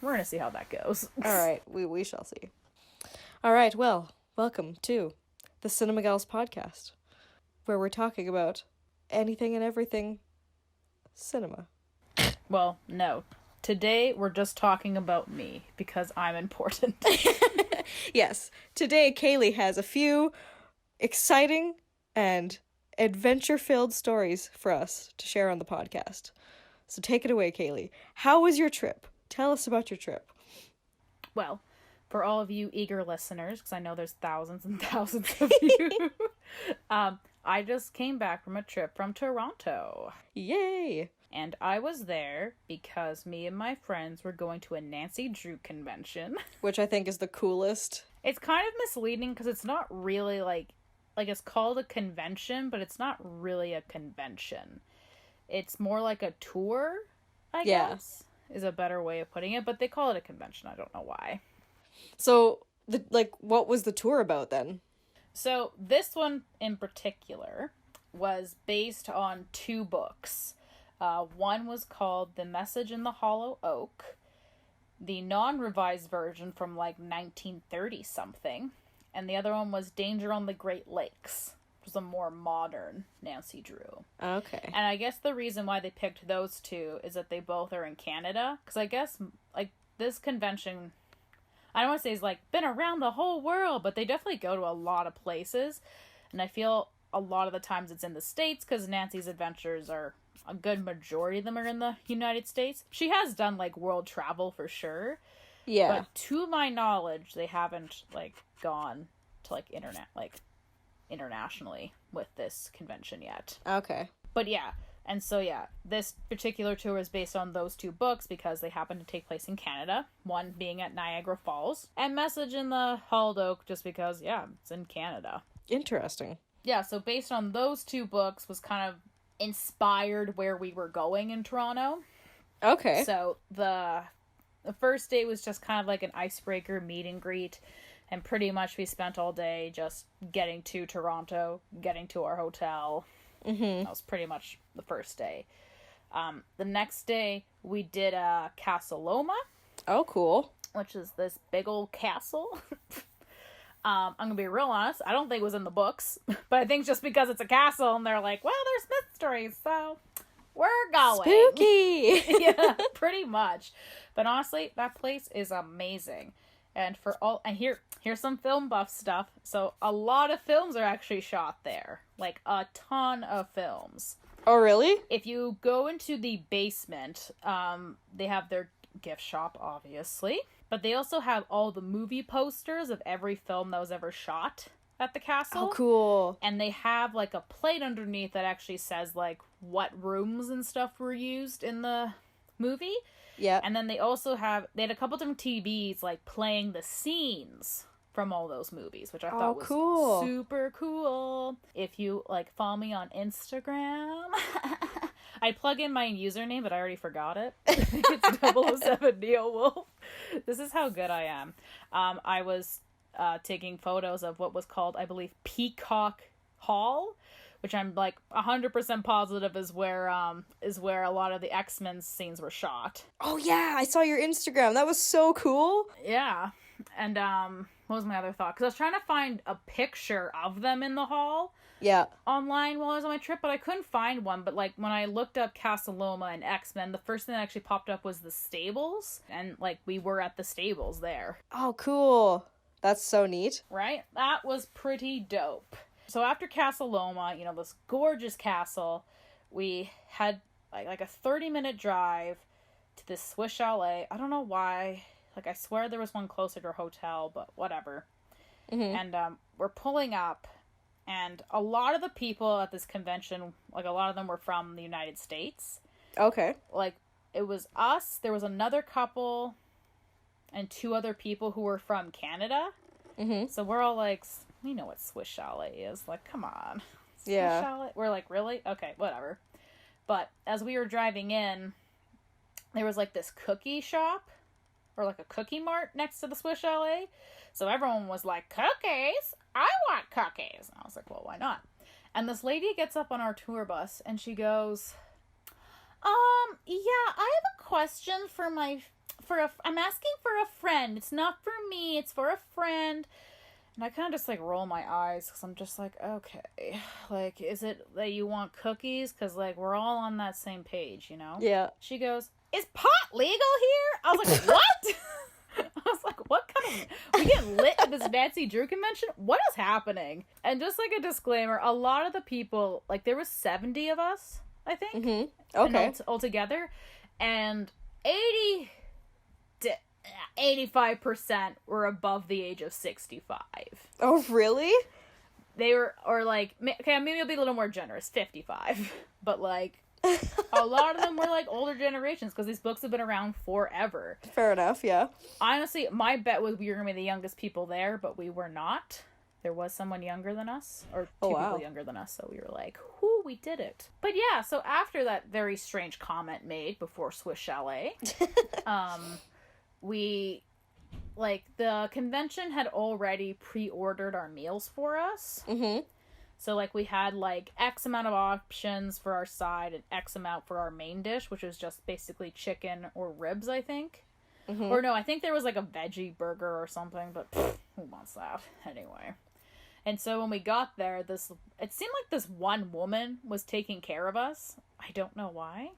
We're going to see how that goes. All right, we shall see. All right, well, welcome to the Cinema Gals podcast, where we're talking about anything and everything cinema. Well, no. Today, we're just talking about me, because I'm important. Yes, today Caleigh has a few exciting and adventure-filled stories for us to share on the podcast. So take it away, Caleigh. How was your trip? Tell us about your trip. Well, for all of you eager listeners, because I know there's thousands and thousands of you, I just came back from a trip from Toronto. Yay! And I was there because me and my friends were going to a Nancy Drew convention. Which I think is the coolest. It's kind of misleading because it's not really like it's called a convention, but it's not really a convention. It's more like a tour, I guess, is a better way of putting it. But they call it a convention. I don't know why. So, what was the tour about then? So, this one in particular was based on 2 books. One was called The Message in the Hollow Oak, the non-revised version from 1930-something, and the other one was Danger on the Great Lakes, which was a more modern Nancy Drew. Okay. And I guess the reason why they picked those 2 is that they both are in Canada, because I guess, this convention, I don't want to say it's, been around the whole world, but they definitely go to a lot of places, and I feel a lot of the times it's in the States, because Nancy's adventures are... a good majority of them are in the United States. She has done, world travel for sure. Yeah. But to my knowledge, they haven't, gone to, internationally with this convention yet. Okay. But, yeah. And so, yeah, this particular tour is based on those 2 books because they happen to take place in Canada. One being at Niagara Falls. And Message in the Hollowed Oak just because, yeah, it's in Canada. Interesting. Yeah, so based on those 2 books was kind of inspired where we were going in Toronto. Okay. So the first day was just kind of like an icebreaker meet and greet, and pretty much we spent all day just getting to Toronto, getting to our hotel. That was pretty much the first day. The next day we did Castle Loma. Oh, cool. Which is this big old castle. I'm gonna be real honest, I don't think it was in the books, but I think just because it's a castle and they're like, well, there's mysteries, so we're going. Spooky! Yeah, pretty much. But honestly, that place is amazing. And here's some film buff stuff. So a lot of films are actually shot there. A ton of films. Oh, really? If you go into the basement, they have their gift shop, obviously. But they also have all the movie posters of every film that was ever shot at the castle. Oh, cool. And they have, a plate underneath that actually says, what rooms and stuff were used in the movie. Yeah. And then they also had a couple different TVs, playing the scenes from all those movies, which I thought was cool. Super cool. If you, follow me on Instagram... I plug in my username, but I already forgot it. It's 007 Neo Wolf. This is how good I am. I was taking photos of what was called, I believe, Peacock Hall, which I'm 100% positive is where a lot of the X-Men scenes were shot. Oh yeah, I saw your Instagram. That was so cool. Yeah. And what was my other thought? Because I was trying to find a picture of them in the hall. Yeah. Online while I was on my trip, but I couldn't find one. But when I looked up Castle Loma and X-Men, the first thing that actually popped up was the stables, and we were at the stables there. Oh, cool. That's so neat. Right? That was pretty dope. So after Castle Loma, this gorgeous castle, we had like a 30-minute drive to this Swiss chalet. I don't know why. I swear there was one closer to our hotel, but whatever. Mm-hmm. And we're pulling up. And a lot of the people at this convention, a lot of them were from the United States. Okay. It was us, there was another couple, and 2 other people who were from Canada. Mm-hmm. So we're all we know what Swiss chalet is. Come on. Swiss chalet? We're really? Okay, whatever. But as we were driving in, there was this cookie shop, or a cookie mart next to the Swiss chalet. So everyone was like, cookies? I want cookies. And I was like, well, why not? And this lady gets up on our tour bus and she goes, yeah, I have a question for my I'm asking for a friend. It's not for me. It's for a friend. And I kind of just, like, roll my eyes because I'm just like, okay. Like, is it that you want cookies? Because, like, we're all on that same page, you know? Yeah. She goes, is pot legal here? I was like, what? I was like, what kind of... We getting lit at this Nancy Drew convention? What is happening? And just, like, a disclaimer, a lot of the people, like, there was 70 of us, I think. Mm-hmm. Okay. Altogether. And 85% were above the age of 65. Oh, really? They were, or like, okay, maybe I'll be a little more generous, 55. But like, a lot of them were like older generations because these books have been around forever. Fair enough, yeah. Honestly, my bet was we were going to be the youngest people there, but we were not. There was someone younger than us, or two people younger than us, so we were like, whoo, we did it. But yeah, so after that very strange comment made before Swiss Chalet, we, like, the convention had already pre-ordered our meals for us. Mm-hmm. So, like, we had, like, X amount of options for our side and X amount for our main dish, which was just basically chicken or ribs, I think. Mm-hmm. Or no, I think there was, like, a veggie burger or something, but who wants that? Anyway. And so when we got there, it seemed like this one woman was taking care of us. I don't know why.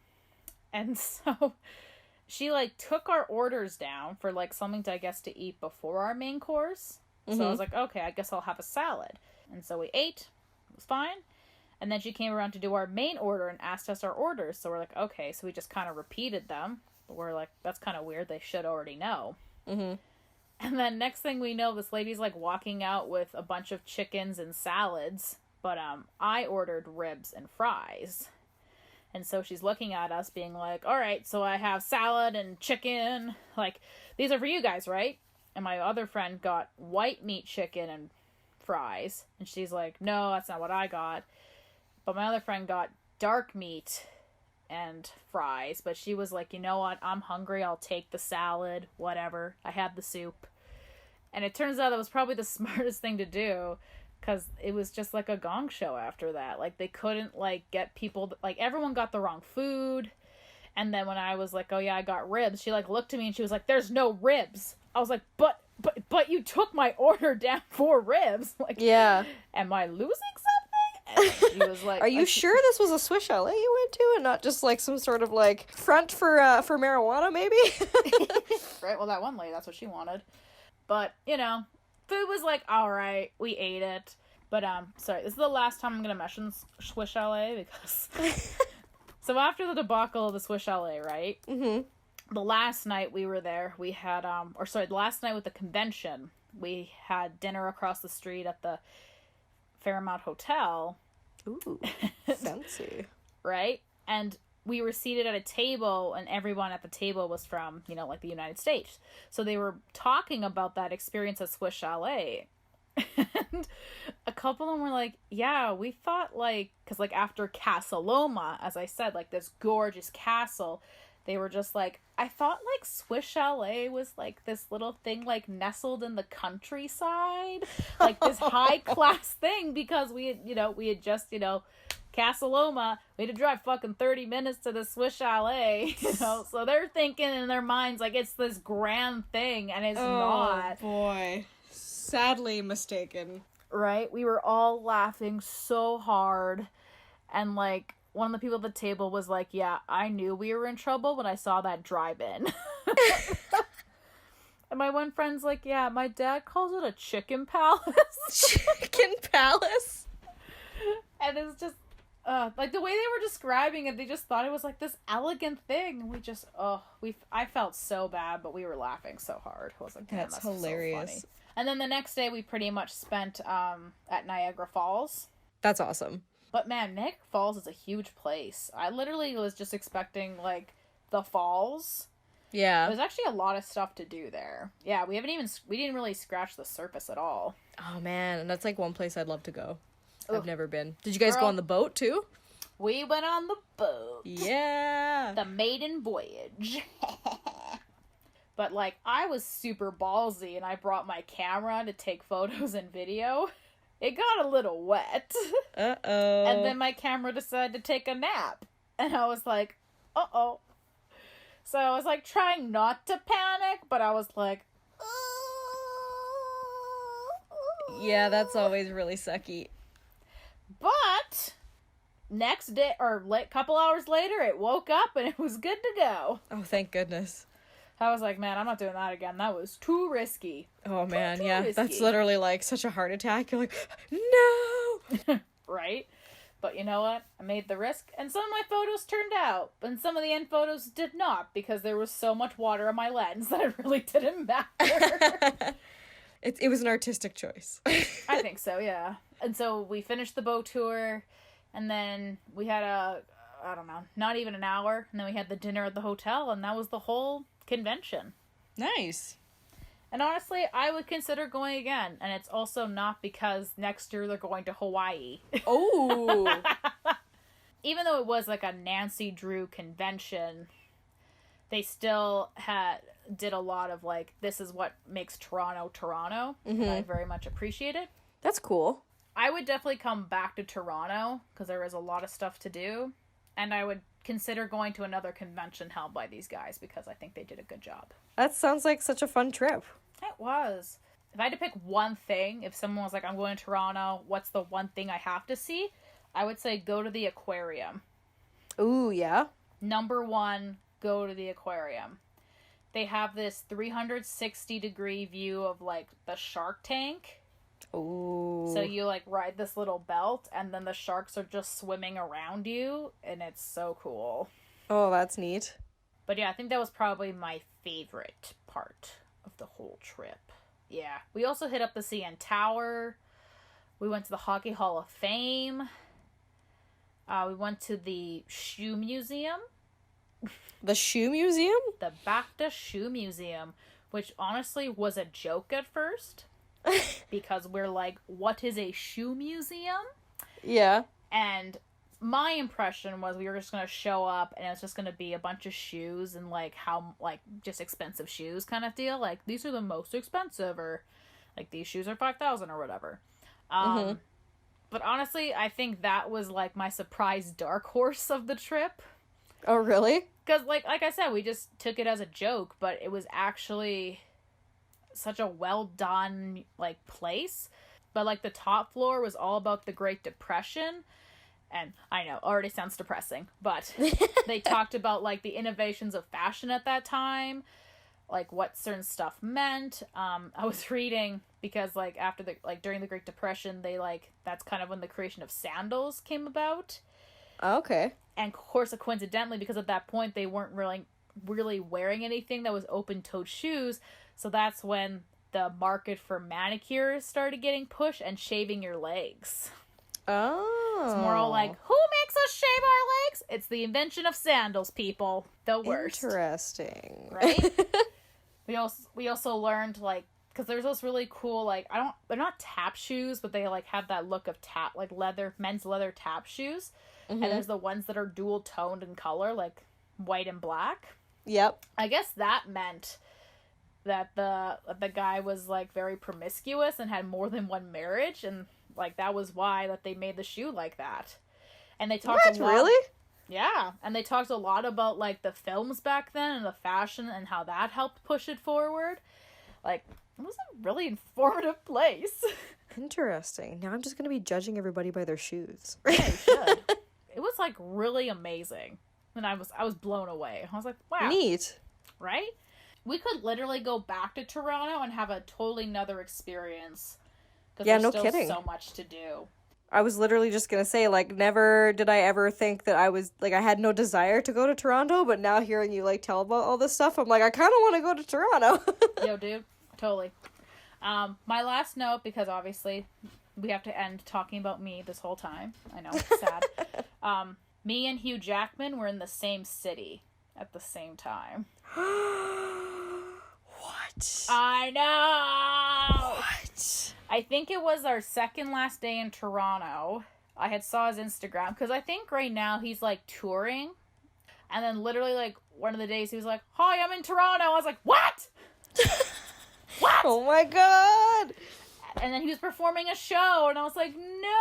And so she, like, took our orders down for, like, something to, I guess, to eat before our main course. Mm-hmm. So I was like, okay, I guess I'll have a salad. And so we ate. It was fine. And then she came around to do our main order and asked us our orders. So we're like, okay. So we just kind of repeated them. But we're like, that's kind of weird. They should already know. Mm-hmm. And then next thing we know, this lady's, like, walking out with a bunch of chickens and salads. But I ordered ribs and fries. And so she's looking at us being like, all right, so I have salad and chicken. Like, these are for you guys, right? And my other friend got white meat chicken and fries. And she's like, no, that's not what I got. But my other friend got dark meat and fries. But she was like, you know what? I'm hungry. I'll take the salad, whatever. I had the soup. And it turns out that was probably the smartest thing to do. Because it was just like a gong show after that. Like, they couldn't, like, get people... Like, everyone got the wrong food. And then when I was like, oh, yeah, I got ribs, she, like, looked at me and she was like, there's no ribs. I was like, but you took my order down for ribs. Like, yeah. Am I losing something? And she was like... Are you sure this was a Swiss Chalet you went to and not just, like, some sort of, like, front for marijuana, maybe? Right, well, that one lady, that's what she wanted. But, you know... Food was like, alright, we ate it. But, sorry, this is the last time I'm gonna mention Swiss Chalet, because... So after the debacle of the Swiss Chalet, right? Mm-hmm. The last night we were there, we had, the last night with the convention, we had dinner across the street at the Fairmont Hotel. Ooh, fancy. Right? And we were seated at a table, and everyone at the table was from, you know, like, the United States. So they were talking about that experience at Swiss Chalet. And a couple of them were like, yeah, we thought, like, because, like, after Casa Loma, as I said, like, this gorgeous castle, they were just like, I thought, like, Swiss Chalet was, like, this little thing, like, nestled in the countryside. Like, this high-class thing, because we had just, Casa Loma, we had to drive fucking 30 minutes to the Swiss Chalet, so they're thinking in their minds, like, it's this grand thing, and it's not. Oh, boy. Sadly mistaken. Right? We were all laughing so hard, and, like, one of the people at the table was like, yeah, I knew we were in trouble when I saw that drive-in. And my one friend's like, yeah, my dad calls it a chicken palace. Chicken palace? And it's just, like, the way they were describing it, they just thought it was, like, this elegant thing. And we just, I felt so bad, but we were laughing so hard. I was like, damn, that's hilarious. So funny. And then the next day, we pretty much spent at Niagara Falls. That's awesome. But, man, Niagara Falls is a huge place. I literally was just expecting, like, the falls. Yeah. There's actually a lot of stuff to do there. Yeah, we didn't really scratch the surface at all. Oh, man, and that's, like, one place I'd love to go. I've never been. Did you guys go on the boat, too? We went on the boat. Yeah. The maiden voyage. But, like, I was super ballsy, and I brought my camera to take photos and video. It got a little wet. Uh-oh. And then my camera decided to take a nap. And I was like, uh-oh. So I was, like, trying not to panic, but I was like... Yeah, that's always really sucky. But... next day, or couple hours later, it woke up and it was good to go. Oh, thank goodness. I was like, man, I'm not doing that again. That was too risky. Oh, man, too yeah. risky. That's literally, like, such a heart attack. You're like, no! Right? But you know what? I made the risk, and some of my photos turned out, and some of the end photos did not, because there was so much water on my lens that it really didn't matter. It was an artistic choice. I think so, yeah. And so we finished the boat tour, and then we had not even an hour, and then we had the dinner at the hotel, and that was the whole convention. Nice. And honestly, I would consider going again, and it's also not because next year they're going to Hawaii. Oh. Even though it was like a Nancy Drew convention, they still did a lot of like, this is what makes Toronto, mm-hmm. and I very much appreciate it. That's cool. I would definitely come back to Toronto, because there is a lot of stuff to do, and I would consider going to another convention held by these guys, because I think they did a good job. That sounds like such a fun trip. It was. If I had to pick one thing, if someone was like, I'm going to Toronto, what's the one thing I have to see? I would say go to the aquarium. Ooh, yeah? Number one, go to the aquarium. They have this 360-degree view of, like, the shark tank. Ooh. So you, like, ride this little belt, and then the sharks are just swimming around you, and it's so cool. Oh, that's neat. But yeah, I think that was probably my favorite part of the whole trip. Yeah. We also hit up the CN Tower. We went to the Hockey Hall of Fame. We went to the Shoe Museum. The Shoe Museum? The BAFTA Shoe Museum, which honestly was a joke at first. Because we're like, what is a shoe museum? Yeah. And my impression was we were just going to show up and it's just going to be a bunch of shoes and like just expensive shoes kind of deal. Like, these are the most expensive, or like these shoes are $5,000 or whatever. But honestly, I think that was like my surprise dark horse of the trip. Oh, really? Because like I said, we just took it as a joke, but it was actually such a well done like place. But like the top floor was all about the Great Depression, and I know already sounds depressing, but they talked about like the innovations of fashion at that time, like what certain stuff meant. I was reading, because like during the Great Depression, they like, that's kind of when the creation of sandals came about. Okay. And of course, coincidentally, because at that point they weren't really wearing anything that was open-toed shoes, so that's when the market for manicures started getting pushed and shaving your legs. Oh. It's more like, who makes us shave our legs? It's the invention of sandals, people. The worst. Interesting. Right? We also learned, like, because there's those really cool, like, they're not tap shoes, but they, like, have that look of tap, like, men's leather tap shoes. Mm-hmm. And there's the ones that are dual toned in color, like white and black. Yep. I guess that meant that the guy was like very promiscuous and had more than one marriage, and like that was why that they made the shoe like that. And they talked a lot. Really? Yeah, and they talked a lot about like the films back then and the fashion and how that helped push it forward. Like, it was a really informative place. Interesting. Now I'm just gonna be judging everybody by their shoes. Yeah, you should. It was like really amazing, and I was blown away. I was like, wow, neat, right? We could literally go back to Toronto and have a totally another experience. Yeah, no kidding. So much to do. I was literally just gonna say, like, never did I ever think that I was like, I had no desire to go to Toronto, but now hearing you like tell about all this stuff, I'm like, I kind of want to go to Toronto. Yo, dude, totally. My last note, because obviously we have to end talking about me this whole time. I know, it's sad. Me and Hugh Jackman were in the same city at the same time. What? I know! What? I think it was our second last day in Toronto. I had saw his Instagram, because I think right now he's, like, touring. And then literally, like, one of the days he was like, hi, I'm in Toronto. I was like, what? What? Oh my god! And then he was performing a show, and I was like, no!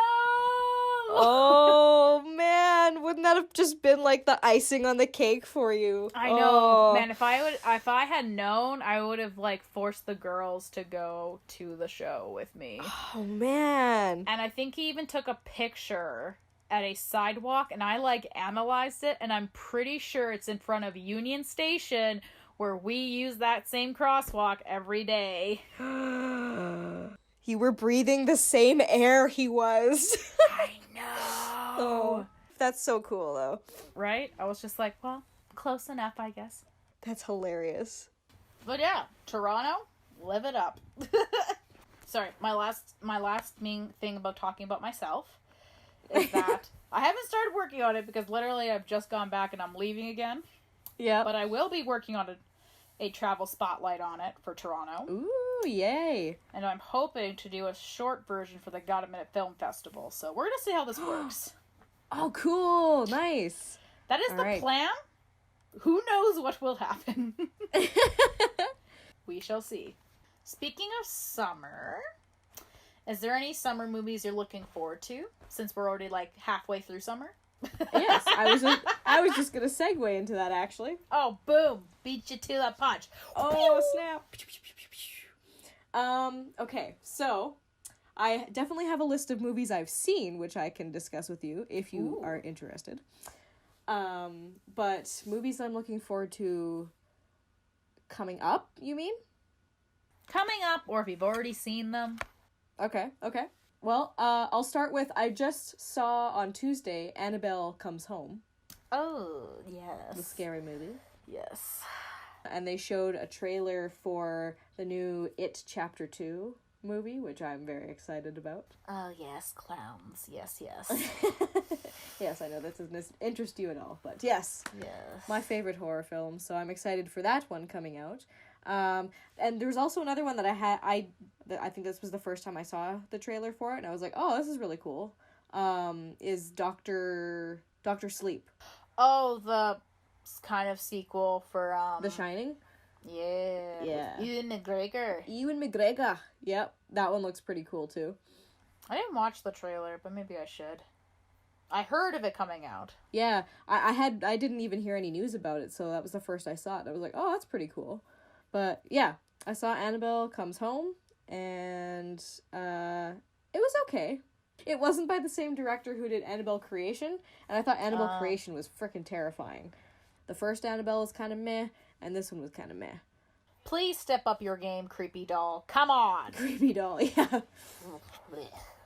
Oh, man. Wouldn't that have just been like the icing on the cake for you? I know. Man, if I had known, I would have like forced the girls to go to the show with me. Oh, man. And I think he even took a picture at a sidewalk, and I like analyzed it, and I'm pretty sure it's in front of Union Station, where we use that same crosswalk every day. You were breathing the same air he was. I know. Oh, that's so cool, though. Right? I was just like, well, close enough, I guess. That's hilarious. But yeah, Toronto, live it up. Sorry, my last main thing about talking about myself is that I haven't started working on it because literally I've just gone back and I'm leaving again. Yeah. But I will be working on a travel spotlight on it for Toronto. Ooh, yay. And I'm hoping to do a short version for the Got a Minute Film Festival. So we're going to see how this works. Oh, cool. Nice. That is the plan. Who knows what will happen? We shall see. Speaking of summer, is there any summer movies you're looking forward to? Since we're already like halfway through summer. Yes, I was just gonna segue into that actually. Oh, boom! Beat you to the punch. Oh, snap! Okay, so I definitely have a list of movies I've seen, which I can discuss with you if you are interested. But movies I'm looking forward to coming up, you mean? Coming up, or if you've already seen them. Okay. Well, I'll start with, I just saw on Tuesday, Annabelle Comes Home. Oh, yes. The scary movie. Yes. And they showed a trailer for the new It Chapter 2 movie, which I'm very excited about. Oh, yes, clowns. Yes. Yes, I know that doesn't interest you at all, but yes. Yes. My favorite horror film, so I'm excited for that one coming out. And there was also another one that I think this was the first time I saw the trailer for it, and I was like, oh, this is really cool. Is Dr. Sleep. Oh, the kind of sequel for, The Shining? Yeah. Ewan McGregor. Yep. That one looks pretty cool, too. I didn't watch the trailer, but maybe I should. I heard of it coming out. Yeah. I didn't even hear any news about it, so that was the first I saw it. I was like, oh, that's pretty cool. But, yeah. I saw Annabelle Comes Home, and, it was okay. It wasn't by the same director who did Annabelle Creation, and I thought Annabelle Creation was freaking terrifying. The first Annabelle was kind of meh, and this one was kind of meh. Please step up your game, creepy doll. Come on. Creepy doll, yeah.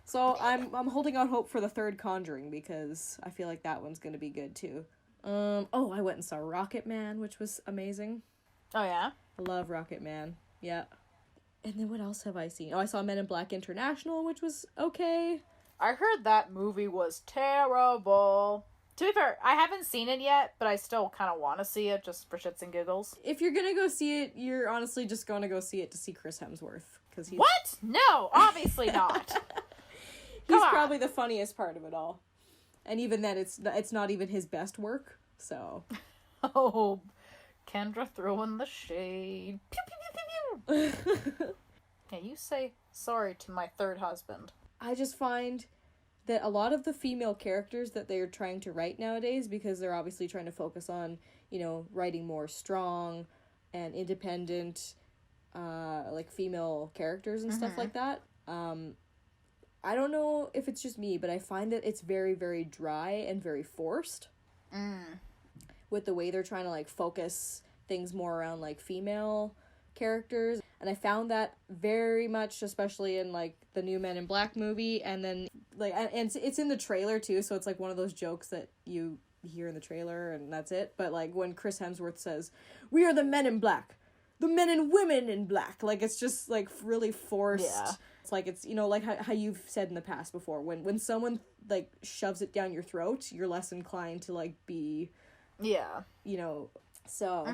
So I'm holding out hope for the third Conjuring because I feel like that one's gonna be good too. I went and saw Rocket Man, which was amazing. Oh yeah? I love Rocket Man. Yeah. And then what else have I seen? Oh, I saw Men in Black International, which was okay. I heard that movie was terrible. To be fair, I haven't seen it yet, but I still kind of want to see it just for shits and giggles. If you're gonna go see it, you're honestly just gonna go see it to see Chris Hemsworth. Cause he's... What? No, obviously not. He's probably the funniest part of it all. And even then, it's not even his best work, so... Oh, Kendra throwing the shade. Pew, pew, pew, pew, pew. Yeah, you say sorry to my third husband. I just find that a lot of the female characters that they're trying to write nowadays, because they're obviously trying to focus on, writing more strong and independent, like female characters and stuff like that. I don't know if it's just me, but I find that it's very, very dry and very forced. With the way they're trying to, focus things more around, female characters. And I found that very much, especially in, the new Men in Black movie. And then, and it's in the trailer, too, so it's, one of those jokes that you hear in the trailer, and that's it. But, when Chris Hemsworth says, "We are the Men in Black. The men and women in black." It's just, really forced. Yeah. It's it's, how you've said in the past before. When someone, shoves it down your throat, you're less inclined to, be... Yeah. So,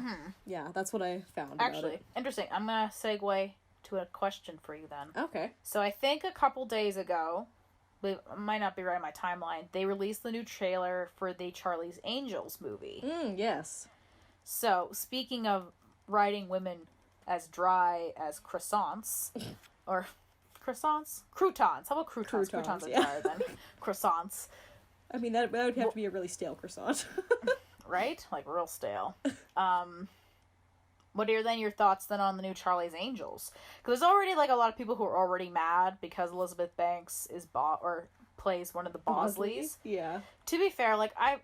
yeah, that's what I found. Actually, interesting. I'm going to segue to a question for you then. Okay. So I think a couple days ago, it might not be right on my timeline, they released the new trailer for the Charlie's Angels movie. Yes. So, speaking of writing women as dry as croissants, or Croissants? Croutons. How about croutons? Croutons are better than croissants. I mean, that would have to be a really stale croissant. Right? Like, real stale. What are then your thoughts then on the new Charlie's Angels? Because there's already, like, a lot of people who are already mad because Elizabeth Banks is plays one of the Bosleys. Yeah. To be fair, like, I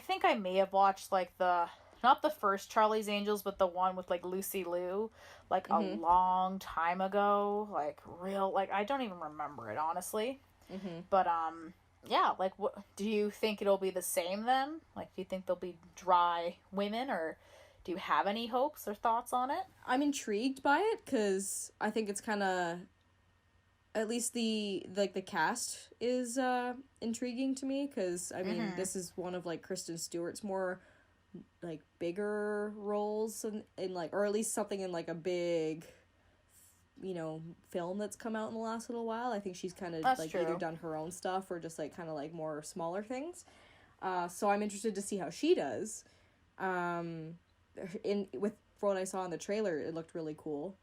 think I may have watched, like, not the first Charlie's Angels, but the one with, like, Lucy Liu, like, a long time ago. Like, I don't even remember it, honestly. But, yeah, like, what do you think it'll be the same then? Like, do you think there'll be dry women, or do you have any hopes or thoughts on it? I'm intrigued by it because I think it's kind of, at least the cast is intriguing to me, because I mean this is one of like Kristen Stewart's more like bigger roles in like, or at least something in like a big, you know, film that's come out in the last little while. I think she's kind of like either done her own stuff or just like kind of like more smaller things. So I'm interested to see how she does. With what I saw in the trailer, it looked really cool.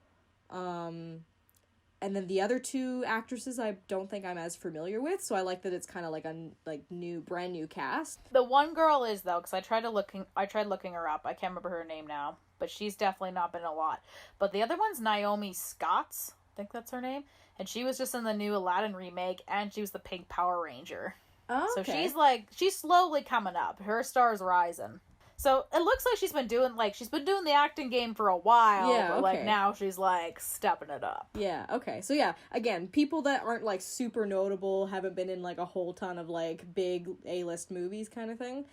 And then the other two actresses I don't think I'm as familiar with, so I like that it's kind of like a brand new cast. The one girl is, though, because I tried looking her up. I can't remember her name now, but she's definitely not been in a lot. But the other one's Naomi Scott's, I think that's her name, and she was just in the new Aladdin remake, and she was the Pink Power Ranger. Oh, okay. So she's slowly coming up. Her star's rising. So it looks like she's been doing the acting game for a while, but like now she's like stepping it up. Yeah, okay. So yeah, again, people that aren't like super notable, haven't been in like a whole ton of like big A-list movies kind of thing.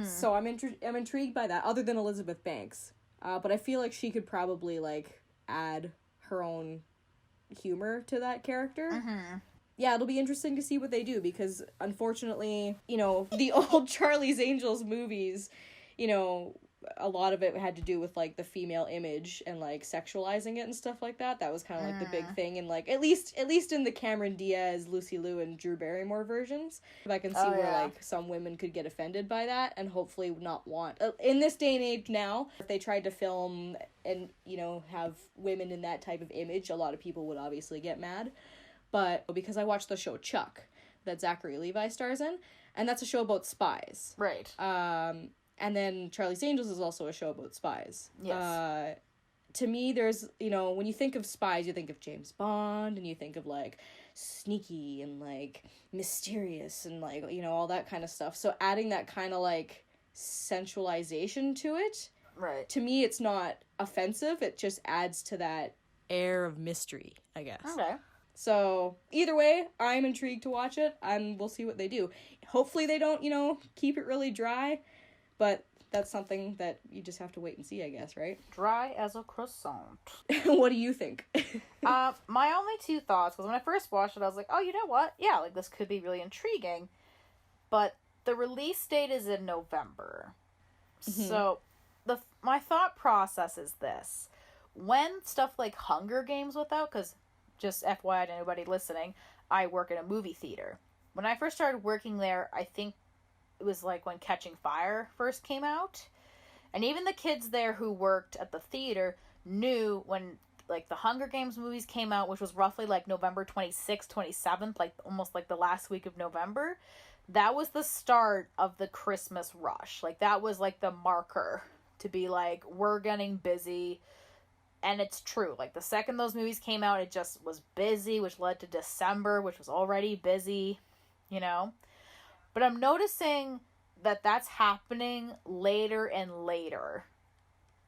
So I'm intrigued by that, other than Elizabeth Banks. But I feel like she could probably like add her own humor to that character. Yeah, it'll be interesting to see what they do, because unfortunately, you know, the old Charlie's Angels movies, you know, a lot of it had to do with like the female image and like sexualizing it and stuff like that. That was kind of like the big thing, and like at least in the Cameron Diaz, Lucy Liu, and Drew Barrymore versions. I can see where like some women could get offended by that and hopefully not want in this day and age now. If they tried to film and, you know, have women in that type of image, a lot of people would obviously get mad. But because I watched the show Chuck that Zachary Levi stars in, and that's a show about spies. Right. And then Charlie's Angels is also a show about spies. Yes. To me, there's, you know, when you think of spies, you think of James Bond, and you think of, like, sneaky and, like, mysterious and, like, you know, all that kind of stuff. So adding that kind of, like, sensualization to it, right, to me, it's not offensive. It just adds to that air of mystery, I guess. Okay. So, either way, I'm intrigued to watch it, and we'll see what they do. Hopefully they don't, you know, keep it really dry. But that's something that you just have to wait and see, I guess, right? Dry as a croissant. What do you think? My only two thoughts was when I first watched it, I was like, oh, you know what? Yeah, like, this could be really intriguing. But the release date is in November. So my thought process is this. When stuff like Hunger Games was out, because just FYI to anybody listening, I work in a movie theater. When I first started working there, I think it was like when Catching Fire first came out. And even the kids there who worked at the theater knew when like the Hunger Games movies came out, which was roughly like November 26th, 27th, like almost like the last week of November. That was the start of the Christmas rush. Like that was like the marker to be like, we're getting busy. And it's true. Like the second those movies came out, it just was busy, which led to December, which was already busy, you know. But I'm noticing that that's happening later and later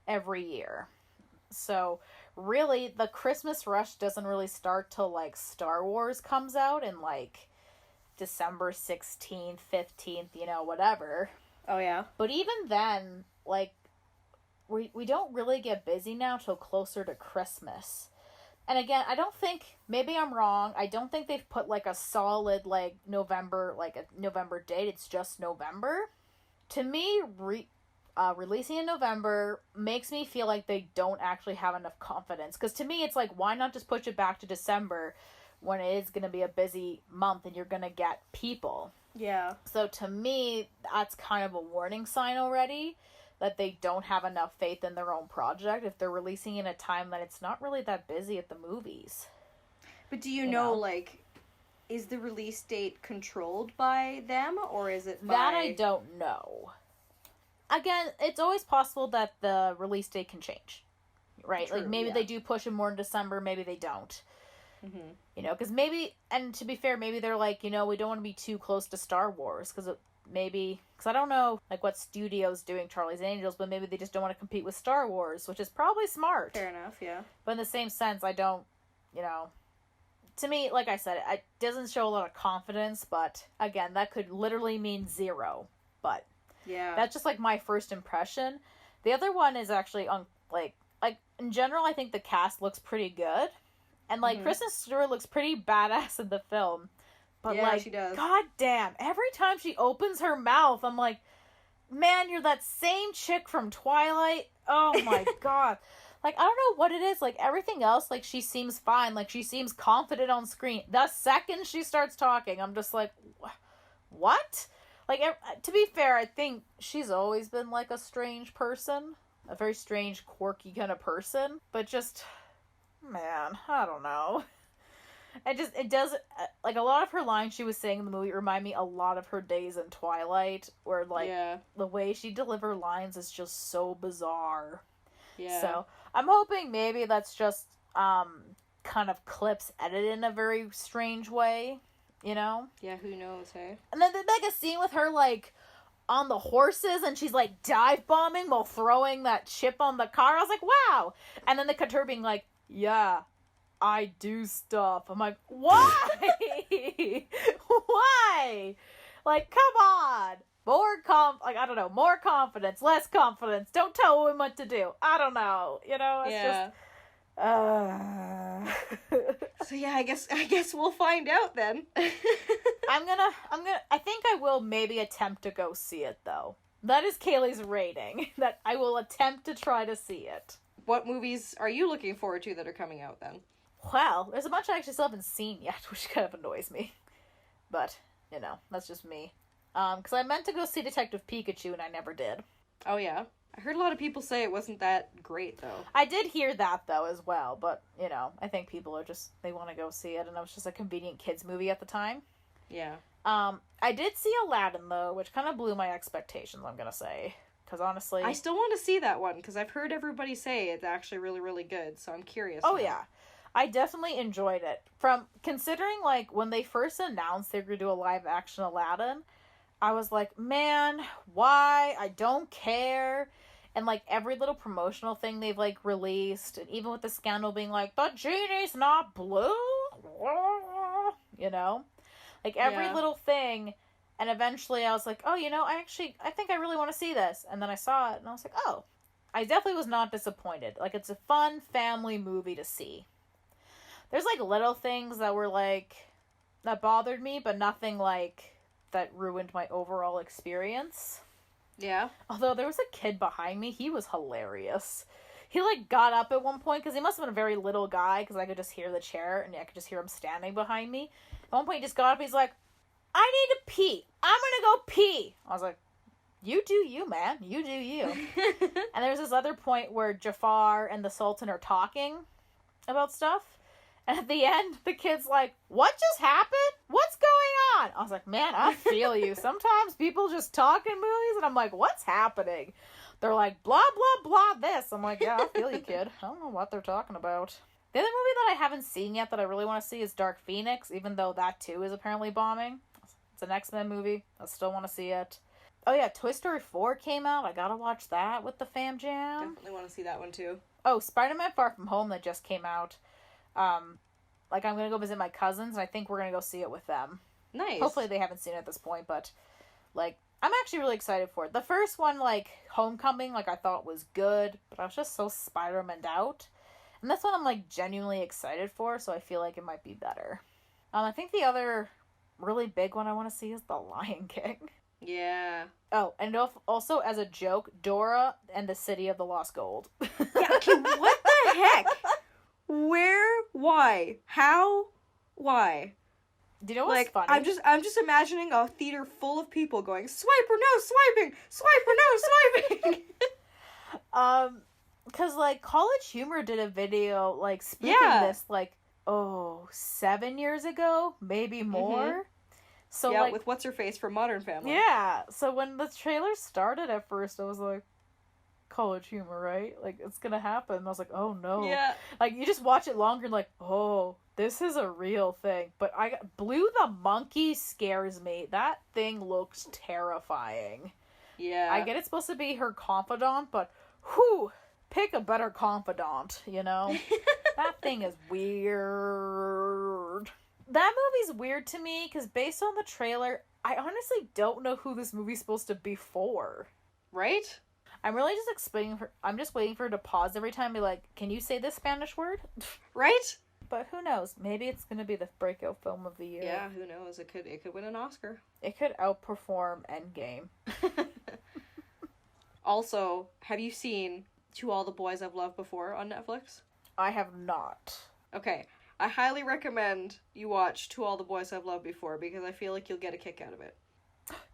every year. So really, the Christmas rush doesn't really start till like Star Wars comes out in like December 16th, 15th, you know, whatever. Oh, yeah? But even then, like, we don't really get busy now till closer to Christmas. And again, I don't think, maybe I'm wrong, I don't think they've put, like, a solid, like, November, like, a November date. It's just November. To me, releasing in November makes me feel like they don't actually have enough confidence. Because to me, it's like, why not just push it back to December when it is going to be a busy month and you're going to get people? Yeah. So to me, that's kind of a warning sign already, that they don't have enough faith in their own project if they're releasing in a time that it's not really that busy at the movies. But do you know, like, is the release date controlled by them, or is it by... That I don't know. Again, it's always possible that the release date can change, right? True, like, maybe they do push it more in December, maybe they don't. Mm-hmm. You know, because maybe, and to be fair, maybe they're like, you know, we don't want to be too close to Star Wars, because I don't know, like, what studio's doing Charlie's Angels, but maybe they just don't want to compete with Star Wars, which is probably smart. Fair enough, yeah. But in the same sense, I don't, you know, to me, like I said, it doesn't show a lot of confidence, but, again, that could literally mean 0, but... Yeah. That's just, like, my first impression. The other one is actually, like, in general, I think the cast looks pretty good. And, like, Kristen Stewart looks pretty badass in the film. But, like, she does. God damn, every time she opens her mouth, I'm like, man, you're that same chick from Twilight. Oh, my God. Like, I don't know what it is. Like, everything else, like, she seems fine. Like, she seems confident on screen. The second she starts talking, I'm just like, what? Like, to be fair, I think she's always been, like, a strange person. A very strange, quirky kind of person. But just, man, I don't know. It does, like, a lot of her lines she was saying in the movie remind me a lot of her days in Twilight. Where, like, the way she delivered lines is just so bizarre. Yeah. So, I'm hoping maybe that's just, kind of clips edited in a very strange way. You know? Yeah, who knows, hey? And then there's, like, a scene with her, like, on the horses, and she's, like, dive-bombing while throwing that chip on the car. I was like, wow! And then they cut her being like, yeah, I do stuff. I'm like, why? Why? Like, come on! More confidence, less confidence. Don't tell women what to do. I don't know. You know? It's just... So yeah, I guess we'll find out then. I think I will maybe attempt to go see it, though. That is Caleigh's rating. That I will attempt to try to see it. What movies are you looking forward to that are coming out then? Well, there's a bunch I actually still haven't seen yet, which kind of annoys me. But, you know, that's just me. Because I meant to go see Detective Pikachu and I never did. Oh yeah? I heard a lot of people say it wasn't that great, though. I did hear that, though, as well. But, you know, I think people are just, they want to go see it. And it was just a convenient kids movie at the time. Yeah. I did see Aladdin, though, which kind of blew my expectations, I'm going to say. Because, honestly... I still want to see that one, because I've heard everybody say it's actually really, really good. So I'm curious. Oh, yeah. I definitely enjoyed it. Considering, like, when they first announced they were going to do a live-action Aladdin, I was like, man, why? I don't care. And, like, every little promotional thing they've, like, released, and even with the scandal being like, the genie's not blue? You know? Like, every little thing, and eventually I was like, oh, you know, I think I really want to see this. And then I saw it, and I was like, oh. I definitely was not disappointed. Like, it's a fun family movie to see. There's, like, little things that were, like, that bothered me, but nothing, like, that ruined my overall experience. Yeah. Although there was a kid behind me. He was hilarious. He, like, got up at one point, because he must have been a very little guy, because I could just hear the chair, and I could just hear him standing behind me. At one point, he just got up, he's like, I need to pee. I'm gonna go pee. I was like, you do you, man. You do you. And there's this other point where Jafar and the Sultan are talking about stuff. And at the end, the kid's like, what just happened? What's going on? I was like, man, I feel you. Sometimes people just talk in movies, and I'm like, what's happening? They're like, blah, blah, blah, this. I'm like, yeah, I feel you, kid. I don't know what they're talking about. The other movie that I haven't seen yet that I really want to see is Dark Phoenix, even though that, too, is apparently bombing. It's an X-Men movie. I still want to see it. Oh, yeah, Toy Story 4 came out. I gotta watch that with the fam jam. Definitely want to see that one, too. Oh, Spider-Man Far From Home that just came out. Like, I'm gonna go visit my cousins, and I think we're gonna go see it with them. Nice. Hopefully they haven't seen it at this point, but, like, I'm actually really excited for it. The first one, like, Homecoming, like, I thought was good, but I was just so Spider-Man'd out. And this one I'm, like, genuinely excited for, so I feel like it might be better. I think the other really big one I want to see is The Lion King. Yeah. Oh, and also, as a joke, Dora and the City of the Lost Gold. Yeah, okay, what the heck? Where? Why? How? Why? Do you know what's funny? I'm just imagining a theater full of people going, swipe or no swiping! Swipe or no swiping! Because, like, College Humor did a video, like, spoofing this, like, 7 years ago, maybe more. Mm-hmm. So yeah, like, with what's her face from Modern Family. Yeah. So when the trailer started at first, I was like, college humor, right? Like, it's gonna happen. And I was like, oh no. Yeah. Like, you just watch it longer and like, oh, this is a real thing. But Blue the monkey scares me. That thing looks terrifying. Yeah. I get it's supposed to be her confidant, but whew, pick a better confidant, you know? That thing is weird. That movie's weird to me because based on the trailer, I honestly don't know who this movie's supposed to be for. Right? I'm really just I'm just waiting for her to pause every time and be like, can you say this Spanish word? Right? But who knows? Maybe it's going to be the breakout film of the year. Yeah, who knows? It could win an Oscar. It could outperform Endgame. Also, have you seen To All the Boys I've Loved Before on Netflix? I have not. Okay. I highly recommend you watch To All the Boys I've Loved Before because I feel like you'll get a kick out of it.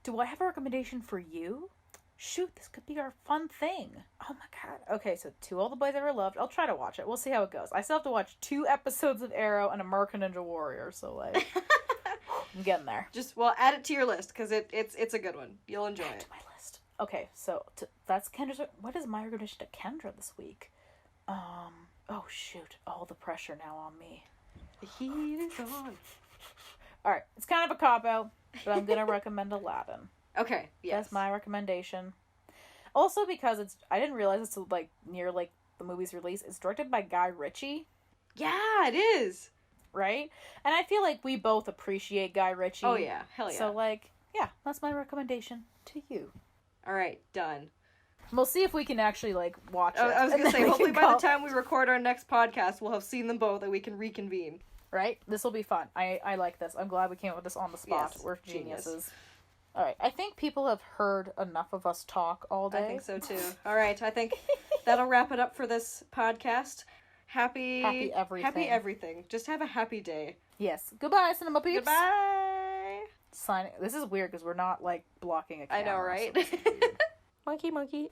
Do I have a recommendation for you? Shoot, this could be our fun thing. Oh my god. Okay, so To All the Boys I Ever Loved. I'll try to watch it. We'll see how it goes. I still have to watch 2 episodes of Arrow and American Ninja Warrior, so like, I'm getting there. Just, well, add it to your list because it's a good one. You'll enjoy it. To my list. Okay, so that's Kendra's. What is my recommendation to Kendra this week? Oh shoot, all the pressure now on me. The heat is on. Alright, it's kind of a cop-out, but I'm gonna recommend Aladdin. Okay, yes. That's my recommendation. Also because I didn't realize it's like near like the movie's release. It's directed by Guy Ritchie. Yeah, it is. Right? And I feel like we both appreciate Guy Ritchie. Oh yeah, hell yeah. So like, yeah, that's my recommendation to you. Alright, done. We'll see if we can actually like watch it. I was gonna say, hopefully by the time we record our next podcast, we'll have seen them both and we can reconvene. Right? This will be fun. I like this. I'm glad we came up with this on the spot. Yes, We're geniuses. Alright, I think people have heard enough of us talk all day. I think so too. Alright, I think that'll wrap it up for this podcast. Happy everything. Happy everything. Just have a happy day. Yes. Goodbye, Cinema Peeps. Goodbye. This is weird because we're not like blocking a camera. I know, right? So monkey.